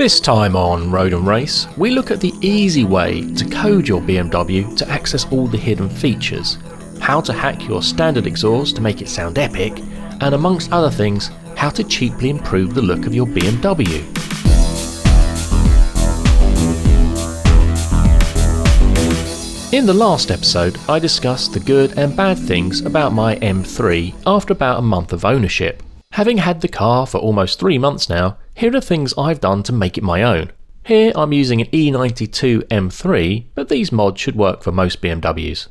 This time on Road and Race, we look at the easy way to code your BMW to access all the hidden features, how to hack your standard exhaust to make it sound epic, and amongst other things, how to cheaply improve the look of your BMW. In the last episode, I discussed the good and bad things about my M3 after about a month of ownership. Having had the car for almost 3 months now, here are things I've done to make it my own. Here I'm using an E92 M3, but these mods should work for most BMWs.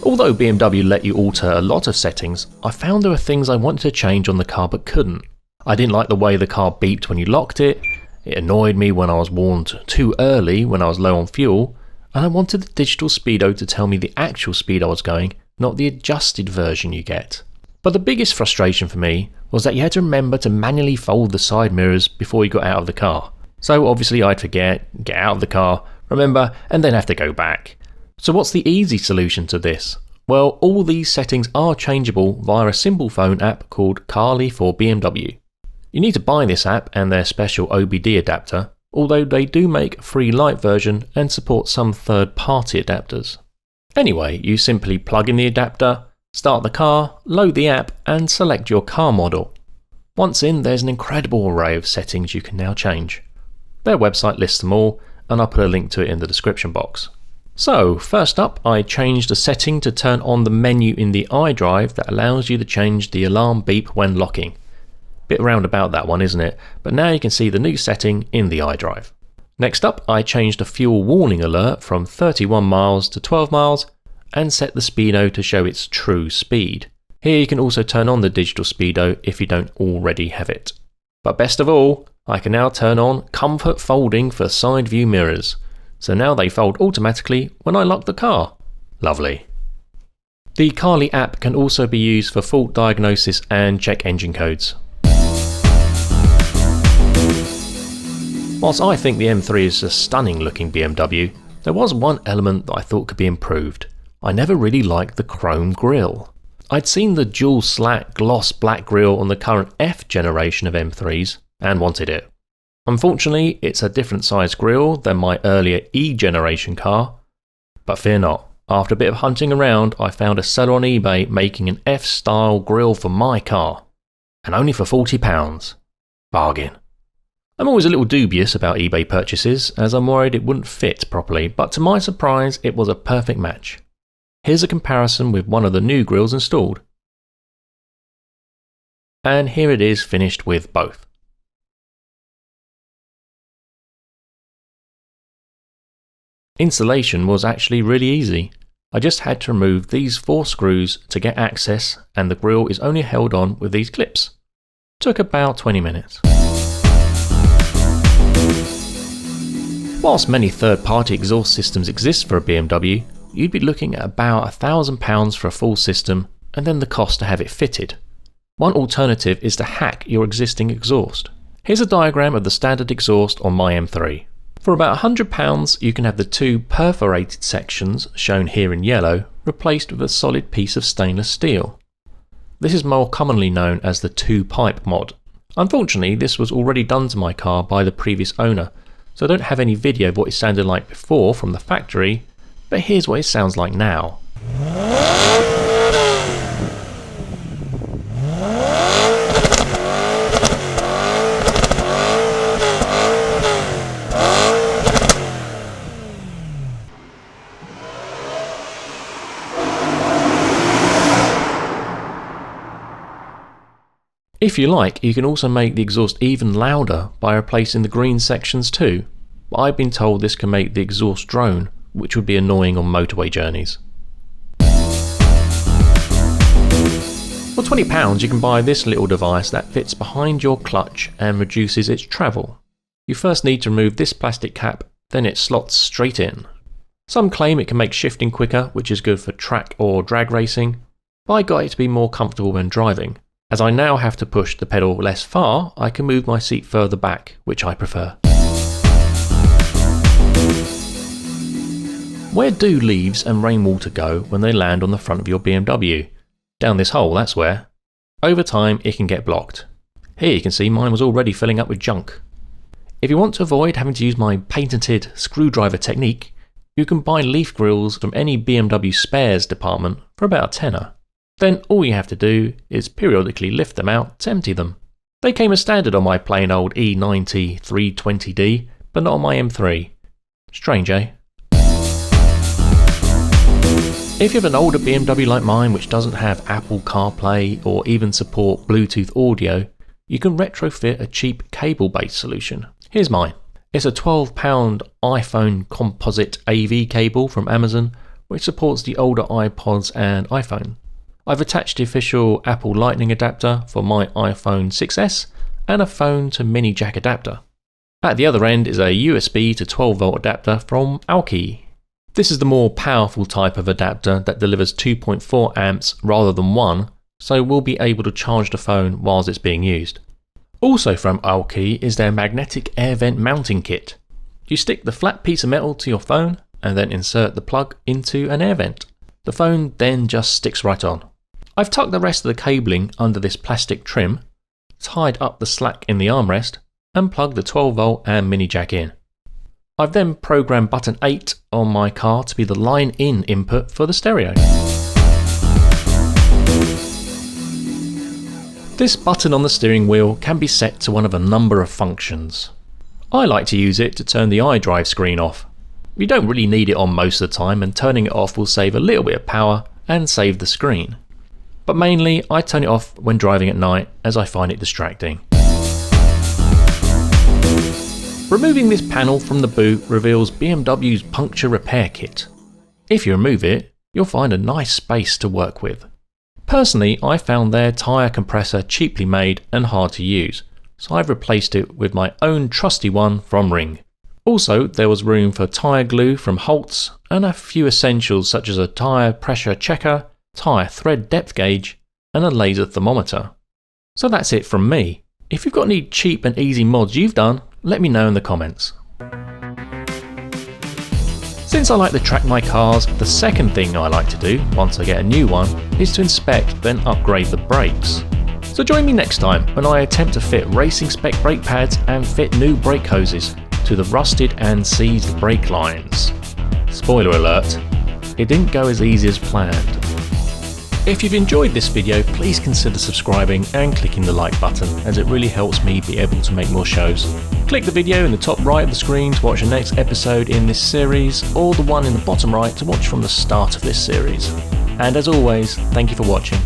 Although BMW let you alter a lot of settings, I found there were things I wanted to change on the car but couldn't. I didn't like the way the car beeped when you locked it, it annoyed me when I was warned too early when I was low on fuel, and I wanted the digital speedo to tell me the actual speed I was going, not the adjusted version you get. But the biggest frustration for me was that you had to remember to manually fold the side mirrors before you got out of the car. So obviously I'd forget, get out of the car, remember, and then have to go back. So what's the easy solution to this? Well, all these settings are changeable via a simple phone app called Karli for BMW. You need to buy this app and their special OBD adapter, although they do make a free light version and support some third-party adapters. Anyway, you simply plug in the adapter, start the car, load the app and select your car model. Once in, there's an incredible array of settings you can now change. Their website lists them all, and I'll put a link to it in the description box. So, first up, I changed a setting to turn on the menu in the iDrive that allows you to change the alarm beep when locking. Bit roundabout that one, isn't it? But now you can see the new setting in the iDrive. Next up, I changed a fuel warning alert from 31 miles to 12 miles and set the speedo to show its true speed. Here you can also turn on the digital speedo if you don't already have it. But best of all, I can now turn on comfort folding for side view mirrors. So now they fold automatically when I lock the car. Lovely. The Karli app can also be used for fault diagnosis and check engine codes. Whilst I think the M3 is a stunning looking BMW, there was one element that I thought could be improved. I never really liked the chrome grille. I'd seen the dual slat gloss black grille on the current F generation of M3s and wanted it. Unfortunately, it's a different size grille than my earlier E generation car, but fear not, after a bit of hunting around I found a seller on eBay making an F style grille for my car, and only for £40. Bargain. I'm always a little dubious about eBay purchases as I'm worried it wouldn't fit properly, but to my surprise it was a perfect match. Here's a comparison with one of the new grilles installed. And here it is finished with both. Installation was actually really easy. I just had to remove these 4 screws to get access and the grille is only held on with these clips. Took about 20 minutes. Whilst many third-party exhaust systems exist for a BMW, you'd be looking at about £1,000 for a full system and then the cost to have it fitted. One alternative is to hack your existing exhaust. Here's a diagram of the standard exhaust on my M3. For about £100 you can have the 2 perforated sections, shown here in yellow, replaced with a solid piece of stainless steel. This is more commonly known as the 2-pipe mod. Unfortunately, this was already done to my car by the previous owner, so I don't have any video of what it sounded like before from the factory, but here's what it sounds like now. If you like, you can also make the exhaust even louder by replacing the green sections too, but I've been told this can make the exhaust drone, which would be annoying on motorway journeys. For £20 you can buy this little device that fits behind your clutch and reduces its travel. You first need to remove this plastic cap, then it slots straight in. Some claim it can make shifting quicker, which is good for track or drag racing, but I got it to be more comfortable when driving. As I now have to push the pedal less far, I can move my seat further back, which I prefer. Where do leaves and rainwater go when they land on the front of your BMW? Down this hole, that's where. Over time it can get blocked. Here you can see mine was already filling up with junk. If you want to avoid having to use my patented screwdriver technique, you can buy leaf grills from any BMW spares department for about a tenner. Then all you have to do is periodically lift them out to empty them. They came as standard on my plain old E90 320D, but not on my M3. Strange, eh? If you have an older BMW like mine which doesn't have Apple CarPlay or even support Bluetooth audio, you can retrofit a cheap cable-based solution. Here's mine. It's a £12 iPhone composite AV cable from Amazon which supports the older iPods and iPhone. I've attached the official Apple Lightning adapter for my iPhone 6S and a phone to mini jack adapter. At the other end is a USB to 12 volt adapter from Alki. This is the more powerful type of adapter that delivers 2.4 amps rather than 1, so we'll be able to charge the phone whilst it's being used. Also from Alki is their magnetic air vent mounting kit. You stick the flat piece of metal to your phone and then insert the plug into an air vent. The phone then just sticks right on. I've tucked the rest of the cabling under this plastic trim, tied up the slack in the armrest, and plugged the 12 volt and mini jack in. I've then programmed button 8 on my car to be the line in input for the stereo. This button on the steering wheel can be set to one of a number of functions. I like to use it to turn the iDrive screen off. You don't really need it on most of the time, and turning it off will save a little bit of power and save the screen. But mainly I turn it off when driving at night as I find it distracting. Removing this panel from the boot reveals BMW's Puncture repair kit. If you remove it, you'll find a nice space to work with. Personally, I found their tyre compressor cheaply made and hard to use, so I've replaced it with my own trusty one from Ring. Also, there was room for tyre glue from Holtz and a few essentials such as a tyre pressure checker, tyre thread depth gauge, and a laser thermometer. So that's it from me. If you've got any cheap and easy mods you've done, let me know in the comments. Since I like to track my cars, the second thing I like to do once I get a new one is to inspect then upgrade the brakes. So join me next time when I attempt to fit racing spec brake pads and fit new brake hoses to the rusted and seized brake lines. Spoiler alert, it didn't go as easy as planned. If you've enjoyed this video, please consider subscribing and clicking the like button, as it really helps me be able to make more shows. Click the video in the top right of the screen to watch the next episode in this series, or the one in the bottom right to watch from the start of this series. And as always, thank you for watching.